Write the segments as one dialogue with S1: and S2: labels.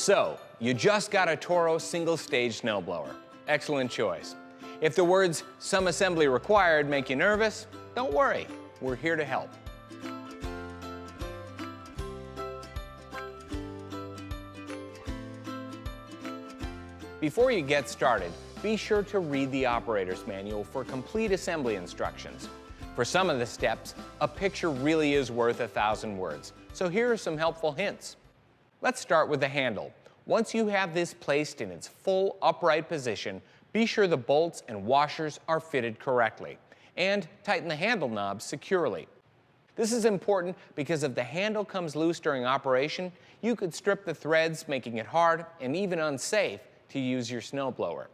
S1: So, you just got a Toro single-stage snowblower. Excellent choice. If the words "some assembly required" make you nervous, don't worry, we're here to help. Before you get started, be sure to read the operator's manual for complete assembly instructions. For some of the steps, a picture really is worth 1,000 words, so here are some helpful hints. Let's start with the handle. Once you have this placed in its full upright position, be sure the bolts and washers are fitted correctly, and tighten the handle knob securely. This is important because if the handle comes loose during operation, you could strip the threads, making it hard and even unsafe to use your snowblower.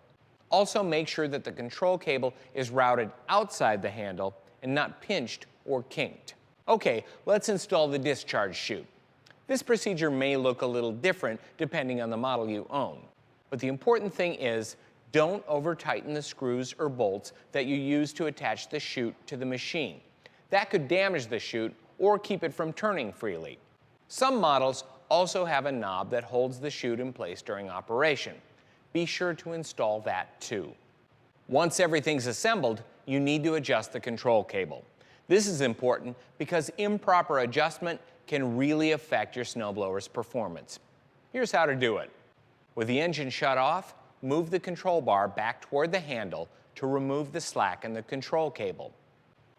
S1: Also, make sure that the control cable is routed outside the handle and not pinched or kinked. Okay, let's install the discharge chute. This procedure may look a little different depending on the model you own, but the important thing is don't over-tighten the screws or bolts that you use to attach the chute to the machine. That could damage the chute or keep it from turning freely. Some models also have a knob that holds the chute in place during operation. Be sure to install that too. Once everything's assembled, you need to adjust the control cable. This is important because improper adjustment can really affect your snowblower's performance. Here's how to do it. With the engine shut off, move the control bar back toward the handle to remove the slack in the control cable.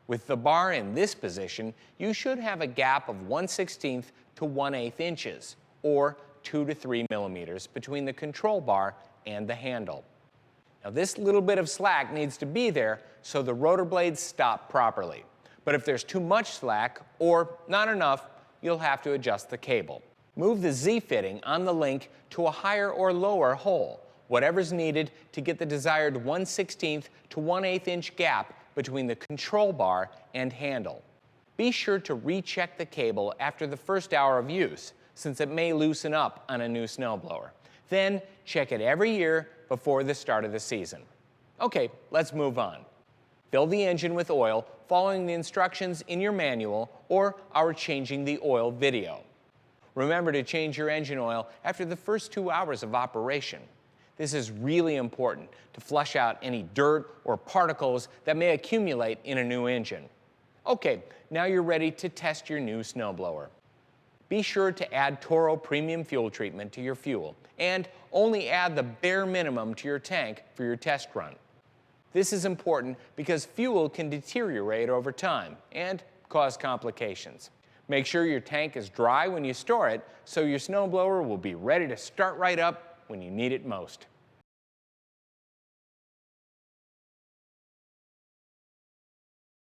S1: With the bar in this position, you should have a gap of 1/16 to 1/8 inches, or 2 to 3 millimeters between the control bar and the handle. Now, this little bit of slack needs to be there so the rotor blades stop properly. But if there's too much slack or not enough, you'll have to adjust the cable. Move the Z-fitting on the link to a higher or lower hole, whatever's needed to get the desired 1/16 to 1/8 inch gap between the control bar and handle. Be sure to recheck the cable after the first hour of use, since it may loosen up on a new snowblower. Then check it every year before the start of the season. Okay, let's move on. Fill the engine with oil following the instructions in your manual or our changing the oil video. Remember to change your engine oil after the first 2 hours of operation. This is really important to flush out any dirt or particles that may accumulate in a new engine. Okay, now you're ready to test your new snowblower. Be sure to add Toro Premium Fuel Treatment to your fuel and only add the bare minimum to your tank for your test run. This is important because fuel can deteriorate over time and cause complications. Make sure your tank is dry when you store it so your snowblower will be ready to start right up when you need it most.